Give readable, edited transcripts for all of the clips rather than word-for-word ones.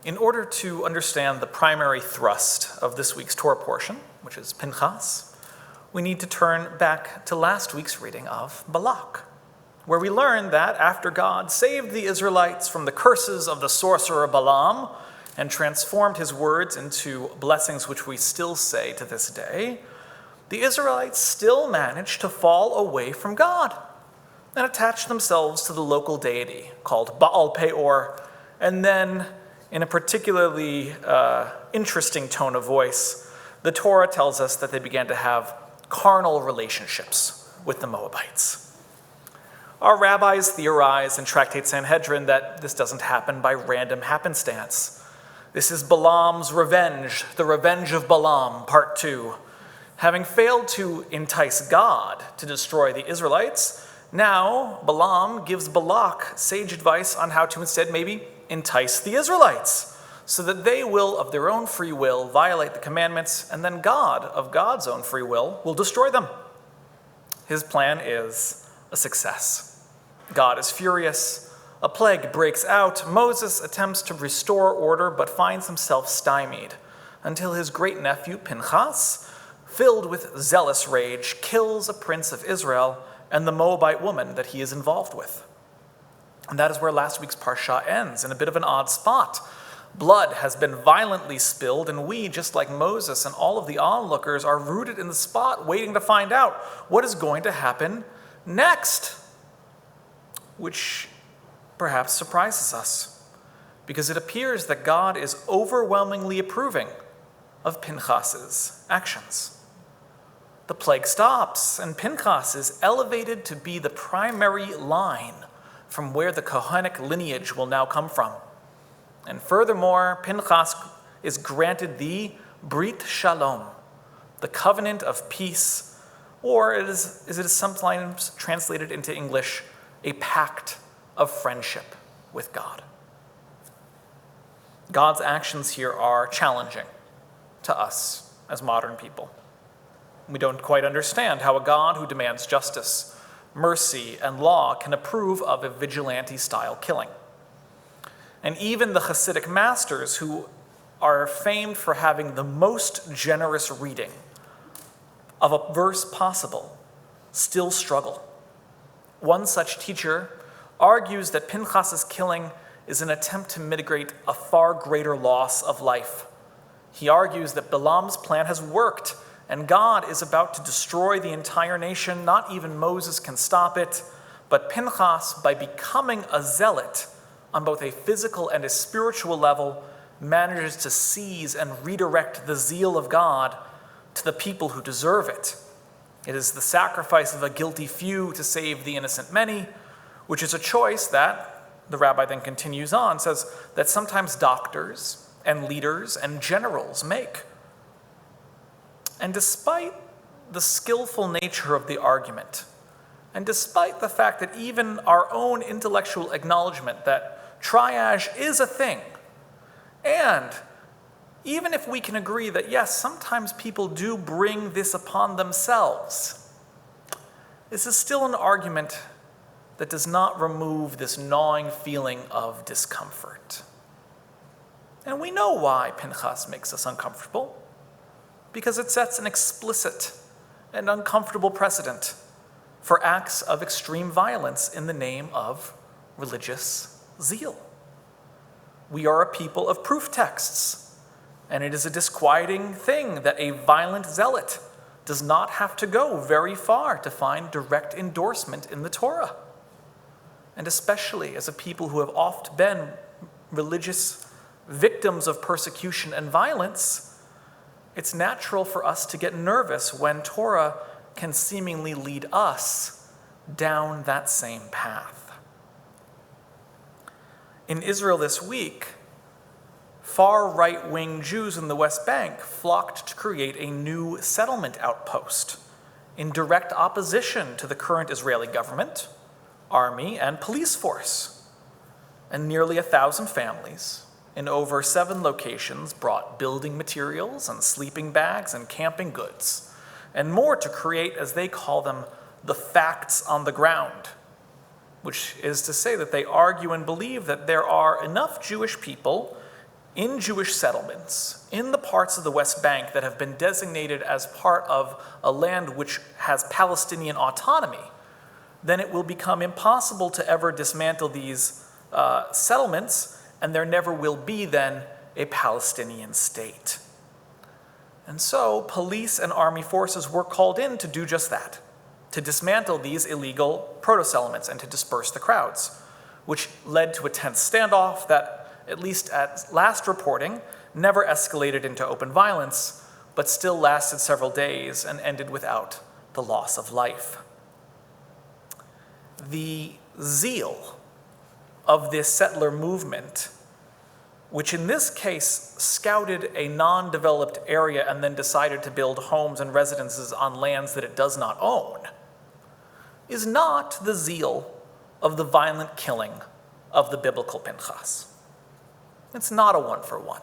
In order to understand the primary thrust of this week's Torah portion, which is Pinchas, we need to turn back to last week's reading of Balak, where we learned that after God saved the Israelites from the curses of the sorcerer Balaam and transformed his words into blessings which we still say to this day, the Israelites still managed to fall away from God and attach themselves to the local deity called Baal Peor, and then, in a particularly interesting tone of voice, the Torah tells us that they began to have carnal relationships with the Moabites. Our rabbis theorize in Tractate Sanhedrin that this doesn't happen by random happenstance. This is Balaam's revenge, the revenge of Balaam, part 2. Having failed to entice God to destroy the Israelites, now Balaam gives Balak sage advice on how to instead maybe entice the Israelites, so that they will, of their own free will, violate the commandments, and then God, of God's own free will destroy them. His plan is a success. God is furious. A plague breaks out. Moses attempts to restore order, but finds himself stymied, until his great-nephew Pinchas, filled with zealous rage, kills a prince of Israel and the Moabite woman that he is involved with. And that is where last week's parsha ends, in a bit of an odd spot. Blood has been violently spilled, and we, just like Moses and all of the onlookers, are rooted in the spot, waiting to find out what is going to happen next, which perhaps surprises us, because it appears that God is overwhelmingly approving of Pinchas's actions. The plague stops, and Pinchas is elevated to be the primary line from where the Kohanic lineage will now come from. And furthermore, Pinchas is granted the Brit Shalom, the covenant of peace, or as it is sometimes translated into English, a pact of friendship with God. God's actions here are challenging to us as modern people. We don't quite understand how a God who demands justice, mercy, and law can approve of a vigilante-style killing. And even the Hasidic masters, who are famed for having the most generous reading of a verse possible, still struggle. One such teacher argues that Pinchas's killing is an attempt to mitigate a far greater loss of life. He argues that Balaam's plan has worked, and God is about to destroy the entire nation. Not even Moses can stop it, but Pinchas, by becoming a zealot on both a physical and a spiritual level, manages to seize and redirect the zeal of God to the people who deserve it. It is the sacrifice of a guilty few to save the innocent many, which is a choice that, the rabbi then continues on, says that sometimes doctors and leaders and generals make. And despite the skillful nature of the argument, and despite the fact that even our own intellectual acknowledgement that triage is a thing, and even if we can agree that, yes, sometimes people do bring this upon themselves, this is still an argument that does not remove this gnawing feeling of discomfort. And we know why Pinchas makes us uncomfortable, because it sets an explicit and uncomfortable precedent for acts of extreme violence in the name of religious zeal. We are a people of proof texts, and it is a disquieting thing that a violent zealot does not have to go very far to find direct endorsement in the Torah. And especially as a people who have oft been religious victims of persecution and violence, it's natural for us to get nervous when Torah can seemingly lead us down that same path. In Israel this week, far right-wing Jews in the West Bank flocked to create a new settlement outpost in direct opposition to the current Israeli government, army, and police force. And nearly 1,000 families in over 7 locations brought building materials and sleeping bags and camping goods, and more to create, as they call them, the facts on the ground, which is to say that they argue and believe that there are enough Jewish people in Jewish settlements, in the parts of the West Bank that have been designated as part of a land which has Palestinian autonomy, then it will become impossible to ever dismantle these settlements, and there never will be then a Palestinian state. And so police and army forces were called in to do just that, to dismantle these illegal proto-settlements and to disperse the crowds, which led to a tense standoff that, at least at last reporting, never escalated into open violence, but still lasted several days and ended without the loss of life. The zeal of this settler movement, which in this case scouted a non-developed area and then decided to build homes and residences on lands that it does not own, is not the zeal of the violent killing of the biblical Pinchas. It's not a one-for-one.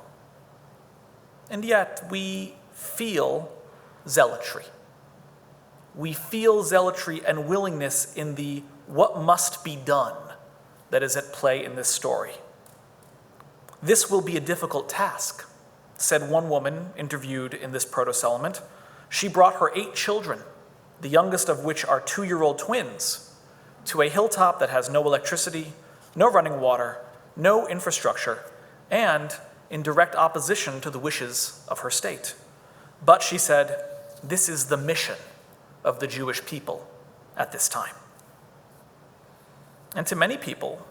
And yet we feel zealotry. We feel zealotry and willingness in the what must be done that is at play in this story. This will be a difficult task, said one woman interviewed in this proto-settlement. She brought her 8 children, the youngest of which are 2-year-old twins, to a hilltop that has no electricity, no running water, no infrastructure, and in direct opposition to the wishes of her state. But she said, this is the mission of the Jewish people at this time. And to many people,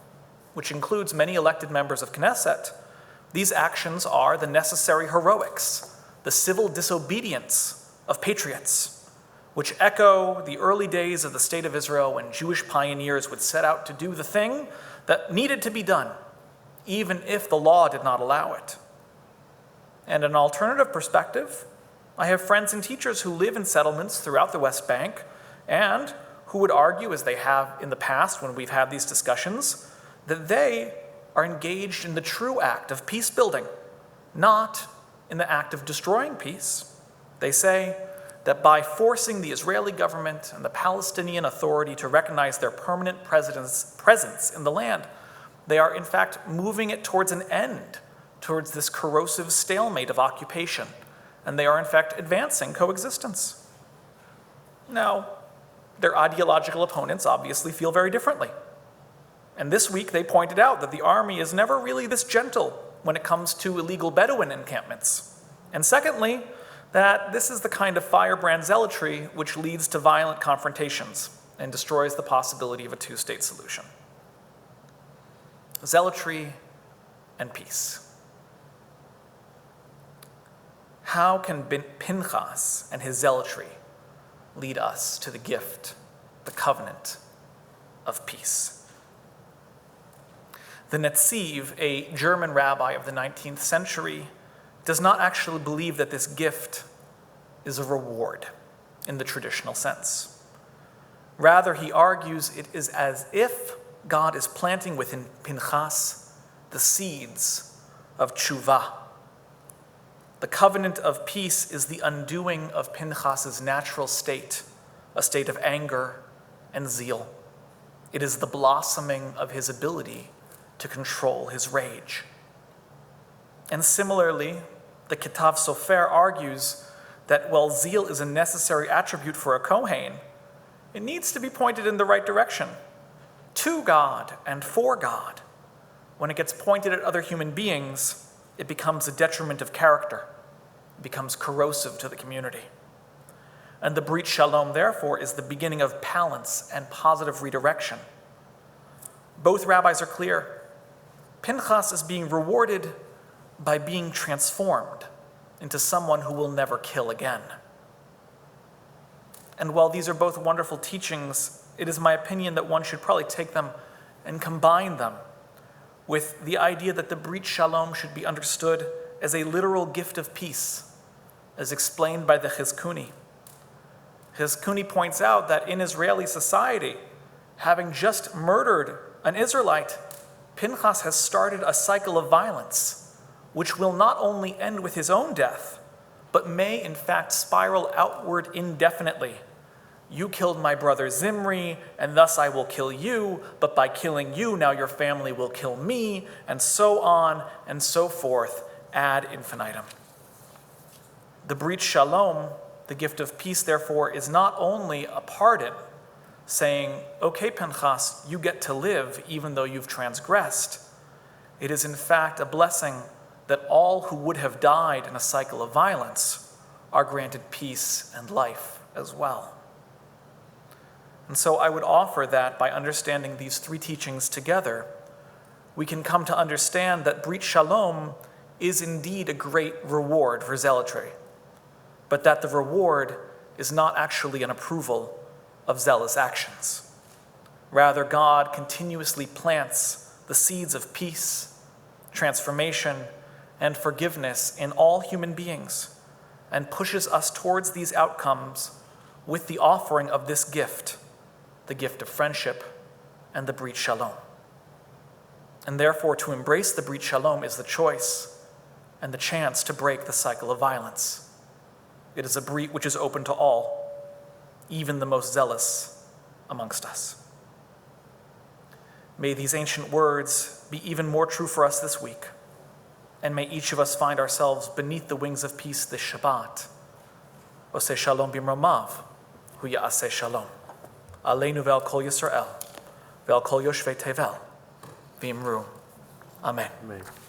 which includes many elected members of Knesset, these actions are the necessary heroics, the civil disobedience of patriots, which echo the early days of the State of Israel when Jewish pioneers would set out to do the thing that needed to be done, even if the law did not allow it. And an alternative perspective, I have friends and teachers who live in settlements throughout the West Bank and who would argue, as they have in the past when we've had these discussions, that they are engaged in the true act of peace building, not in the act of destroying peace. They say that by forcing the Israeli government and the Palestinian Authority to recognize their permanent presence in the land, they are in fact moving it towards an end, towards this corrosive stalemate of occupation, and they are in fact advancing coexistence. Now, their ideological opponents obviously feel very differently. And this week they pointed out that the army is never really this gentle when it comes to illegal Bedouin encampments. And secondly, that this is the kind of firebrand zealotry which leads to violent confrontations and destroys the possibility of a 2-state solution. Zealotry and peace. How can Pinchas and his zealotry lead us to the gift, the covenant of peace? The Netziv, a German rabbi of the 19th century, does not actually believe that this gift is a reward in the traditional sense. Rather, he argues it is as if God is planting within Pinchas the seeds of tshuva. The covenant of peace is the undoing of Pinchas's natural state, a state of anger and zeal. It is the blossoming of his ability to control his rage. And similarly, the Ketav Sofer argues that while zeal is a necessary attribute for a Kohen, it needs to be pointed in the right direction, to God and for God. When it gets pointed at other human beings, it becomes a detriment of character. It becomes corrosive to the community. And the Brit Shalom, therefore, is the beginning of balance and positive redirection. Both rabbis are clear. Pinchas is being rewarded by being transformed into someone who will never kill again. And while these are both wonderful teachings, it is my opinion that one should probably take them and combine them with the idea that the Brit Shalom should be understood as a literal gift of peace, as explained by the Chizkuni. Chizkuni points out that in Israeli society, having just murdered an Israelite, Pinchas has started a cycle of violence, which will not only end with his own death, but may in fact spiral outward indefinitely. You killed my brother Zimri, and thus I will kill you, but by killing you, now your family will kill me, and so on and so forth, ad infinitum. The Brit Shalom, the gift of peace, therefore, is not only a pardon, saying, okay, Pinchas, you get to live even though you've transgressed. It is in fact a blessing that all who would have died in a cycle of violence are granted peace and life as well. And so I would offer that by understanding these three teachings together, we can come to understand that Brit Shalom is indeed a great reward for zealotry, but that the reward is not actually an approval of zealous actions. Rather, God continuously plants the seeds of peace, transformation, and forgiveness in all human beings and pushes us towards these outcomes with the offering of this gift, the gift of friendship and the Brit Shalom. And therefore, to embrace the Brit Shalom is the choice and the chance to break the cycle of violence. It is a Brit which is open to all, even the most zealous amongst us. May these ancient words be even more true for us this week, and may each of us find ourselves beneath the wings of peace this Shabbat. Oseh shalom b'mromav, hu ya'aseh shalom. Aleinu ve'al kol Yisrael, ve'al kol yoshvei tevel, v'imru. Amen. Amen.